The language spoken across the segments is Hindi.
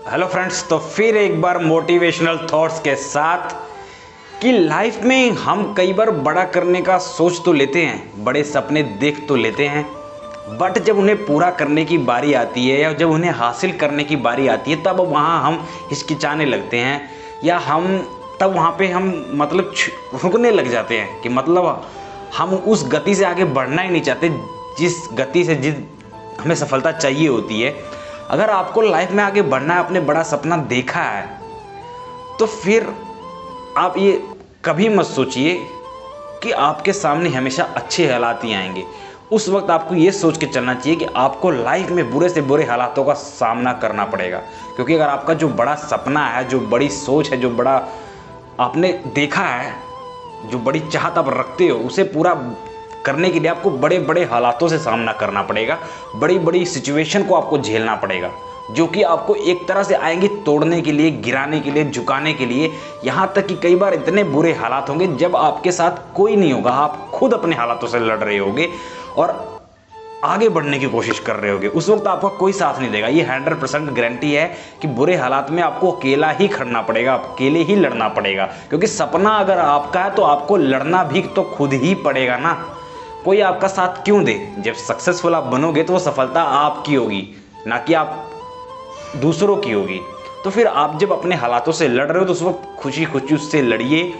हेलो फ्रेंड्स, तो फिर एक बार मोटिवेशनल थॉट्स के साथ कि लाइफ में हम कई बार बड़ा करने का सोच तो लेते हैं, बड़े सपने देख तो लेते हैं, बट जब उन्हें पूरा करने की बारी आती है या जब उन्हें हासिल करने की बारी आती है तब वहाँ हम हिचकिचाने लगते हैं या तब वहाँ पे हम मतलब रुकने लग जाते हैं कि मतलब हम उस गति से आगे बढ़ना ही नहीं चाहते जिस गति से जिस हमें सफलता चाहिए होती है। अगर आपको लाइफ में आगे बढ़ना है, आपने बड़ा सपना देखा है, तो फिर आप ये कभी मत सोचिए कि आपके सामने हमेशा अच्छे हालात ही आएंगे। उस वक्त आपको ये सोच के चलना चाहिए कि आपको लाइफ में बुरे से बुरे हालातों का सामना करना पड़ेगा, क्योंकि अगर आपका जो बड़ा सपना है, जो बड़ी सोच है, जो बड़ा आपने देखा है, जो बड़ी चाहत आप रखते हो, उसे पूरा करने के लिए आपको बड़े बड़े हालातों से सामना करना पड़ेगा, बड़ी बड़ी सिचुएशन को आपको झेलना पड़ेगा, जो कि आपको एक तरह से आएंगे तोड़ने के लिए, गिराने के लिए, झुकाने के लिए। यहाँ तक कि कई बार इतने बुरे हालात होंगे जब आपके साथ कोई नहीं होगा, आप खुद अपने हालातों से लड़ रहे होगे और आगे बढ़ने की कोशिश कर रहे होगे। उस वक्त आपका कोई साथ नहीं देगा। ये 100% गारंटी है कि बुरे हालात में आपको अकेला ही खड़ना पड़ेगा, अकेले ही लड़ना पड़ेगा, क्योंकि सपना अगर आपका है तो आपको लड़ना भी तो खुद ही पड़ेगा ना। कोई आपका साथ क्यों दे? जब सक्सेसफुल आप बनोगे तो वो सफलता आपकी होगी, ना कि आप दूसरों की होगी। तो फिर आप जब अपने हालातों से लड़ रहे हो तो उस वक्त खुशी खुशी उससे लड़िए,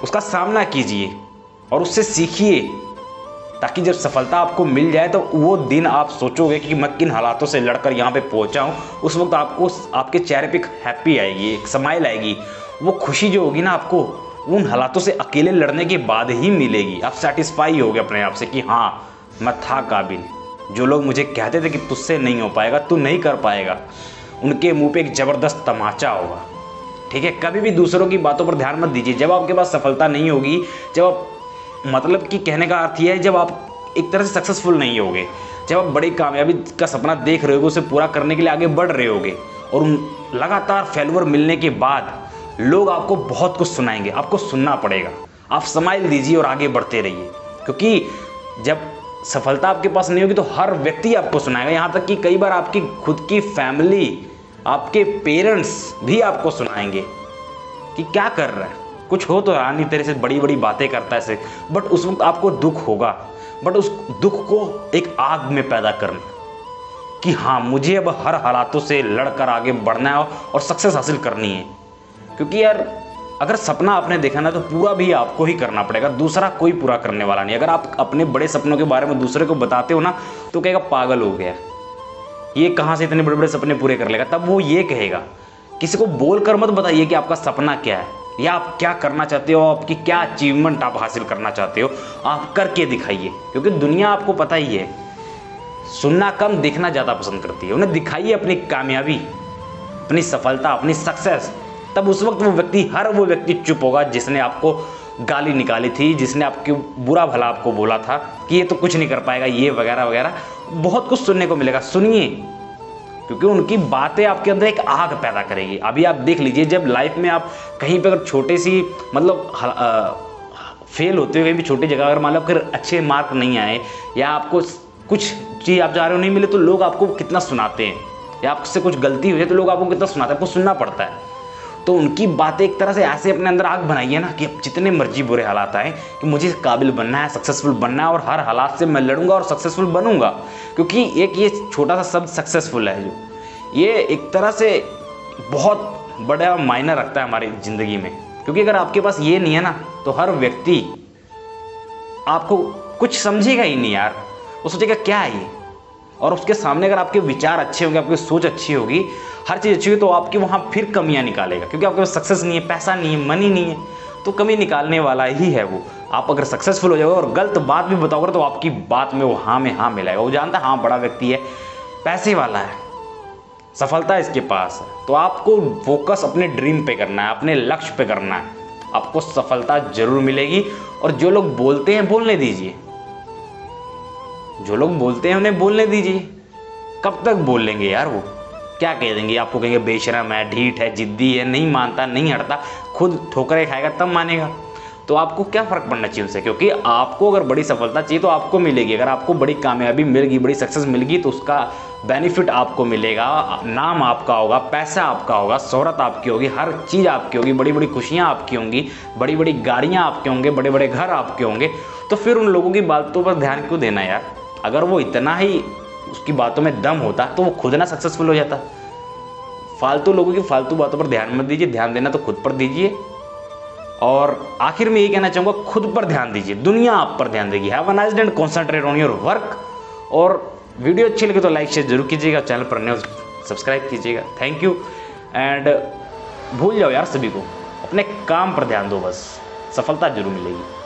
उसका सामना कीजिए और उससे सीखिए, ताकि जब सफलता आपको मिल जाए तो वो दिन आप सोचोगे कि मैं किन हालातों से लड़कर यहाँ पे पहुँचा हूँ। उस वक्त आपको आपके चेहरे पे हैप्पी आएगी, एक स्माइल आएगी। वो खुशी जो होगी ना, आपको उन हालातों से अकेले लड़ने के बाद ही मिलेगी। आप सेटिस्फाई होगे अपने आप से कि हाँ, मैं था काबिल। जो लोग मुझे कहते थे कि तुझसे नहीं हो पाएगा, तू नहीं कर पाएगा, उनके मुंह पे एक ज़बरदस्त तमाचा होगा। ठीक है, कभी भी दूसरों की बातों पर ध्यान मत दीजिए। जब आपके पास सफलता नहीं होगी, जब आप मतलब कि कहने का अर्थ यह है, जब आप एक तरह से सक्सेसफुल नहीं होगे, जब आप बड़ी कामयाबी का सपना देख रहे होगे, उसे पूरा करने के लिए आगे बढ़ रहे होगे और उन लगातार फेल्यूर मिलने के बाद लोग आपको बहुत कुछ सुनाएंगे, आपको सुनना पड़ेगा। आप स्माइल दीजिए और आगे बढ़ते रहिए, क्योंकि जब सफलता आपके पास नहीं होगी तो हर व्यक्ति आपको सुनाएगा। यहाँ तक कि कई बार आपकी खुद की फैमिली, आपके पेरेंट्स भी आपको सुनाएंगे कि क्या कर रहा है, कुछ हो तो रहा नहीं, तेरे से बड़ी बड़ी बातें करता है ऐसे। बट उस वक्त आपको दुख होगा, बट उस दुख को एक आग में पैदा करना कि हाँ, मुझे अब हर हालातों से लड़कर आगे बढ़ना है और सक्सेस हासिल करनी है। क्योंकि यार, अगर सपना आपने देखा ना तो पूरा भी आपको ही करना पड़ेगा, दूसरा कोई पूरा करने वाला नहीं। अगर आप अपने बड़े सपनों के बारे में दूसरे को बताते हो ना तो कहेगा पागल हो गया, ये कहाँ से इतने बड़े बड़े सपने पूरे कर लेगा। तब वो ये कहेगा। किसी को बोल कर मत बताइए कि आपका सपना क्या है या आप क्या करना चाहते हो, आपकी क्या अचीवमेंट आप हासिल करना चाहते हो, आप करके दिखाइए। क्योंकि दुनिया आपको पता ही है, सुनना कम, देखना ज़्यादा पसंद करती है। उन्हें दिखाइए अपनी कामयाबी, अपनी सफलता, अपनी सक्सेस। तब उस वक्त वो व्यक्ति चुप होगा जिसने आपको गाली निकाली थी, जिसने आपके बुरा भला आपको बोला था कि ये तो कुछ नहीं कर पाएगा, ये वगैरह वगैरह। बहुत कुछ सुनने को मिलेगा, सुनिए, क्योंकि उनकी बातें आपके अंदर एक आग पैदा करेगी। अभी आप देख लीजिए, जब लाइफ में आप कहीं पर अगर छोटे सी मतलब फेल होते हुए कहीं भी छोटी जगह, अगर मान लो अगर अच्छे मार्क नहीं आए या आपको कुछ चीज़ आप जा रहे हो नहीं मिले, तो लोग आपको कितना सुनाते हैं, या आपसे कुछ गलती हो जाए तो लोग आपको कितना सुनाते हैं, आपको सुनना पड़ता है। तो उनकी बातें एक तरह से ऐसे अपने अंदर आग बनाइए ना कि जितने मर्जी बुरे हालात आए, कि मुझे काबिल बनना है, सक्सेसफुल बनना है और हर हालात से मैं लड़ूंगा और सक्सेसफुल बनूंगा। क्योंकि एक ये छोटा सा शब्द सक्सेसफुल है, जो ये एक तरह से बहुत बड़ा मायना रखता है हमारी ज़िंदगी में। क्योंकि अगर आपके पास ये नहीं है ना तो हर व्यक्ति आपको कुछ समझेगा ही नहीं यार, वो सोचेगा क्या है ये। और उसके सामने अगर आपके विचार अच्छे होंगे, आपकी सोच अच्छी होगी, हर चीज़ अच्छी होगी, तो आपकी वहाँ फिर कमियाँ निकालेगा। क्योंकि आपके पास सक्सेस नहीं है, पैसा नहीं है, मनी नहीं है, तो कमी निकालने वाला ही है वो। आप अगर सक्सेसफुल हो जाओगे और गलत बात भी बताओगे तो आपकी बात में वो हाँ में हाँ मिलाएगा। वो जानता है हाँ, बड़ा व्यक्ति है, पैसे वाला है, सफलता इसके पास है। तो आपको फोकस अपने ड्रीम पे करना है, अपने लक्ष्य पे करना है, आपको सफलता जरूर मिलेगी। और जो लोग बोलते हैं बोलने दीजिए, जो लोग बोलते हैं उन्हें बोलने दीजिए। कब तक बोल लेंगे यार, वो क्या कह देंगे, आपको कहेंगे बेशरम है, ढीठ है, जिद्दी है, नहीं मानता, नहीं हटता, खुद ठोकरें खाएगा तब मानेगा। तो आपको क्या फ़र्क पड़ना चाहिए उनसे, क्योंकि आपको अगर बड़ी सफलता चाहिए तो आपको मिलेगी। अगर आपको बड़ी कामयाबी मिल गई, बड़ी सक्सेस मिल गई, तो उसका बेनिफिट आपको मिलेगा, नाम आपका होगा, पैसा आपका होगा, शोहरत आपकी होगी, हर चीज़ आपकी होगी, बड़ी बड़ी खुशियाँ आपकी होंगी, बड़ी बड़ी गाड़ियाँ आपके होंगे, बड़े बड़े घर आपके होंगे। तो फिर उन लोगों की बातों पर ध्यान क्यों देना यार? अगर वो इतना ही उसकी बातों में दम होता तो वो खुद ना सक्सेसफुल हो जाता। फालतू लोगों की फालतू बातों पर ध्यान मत दीजिए, ध्यान देना तो खुद पर दीजिए। और आखिर में यही कहना चाहूँगा, खुद पर ध्यान दीजिए, दुनिया आप पर ध्यान देगी। Have a nice day and concentrate on your work. और वीडियो अच्छी लगे तो लाइक शेयर जरूर कीजिएगा, चैनल पर नए सब्सक्राइब कीजिएगा। Thank you. एंड भूल जाओ यार सभी को, अपने काम पर ध्यान दो, बस सफलता जरूर मिलेगी।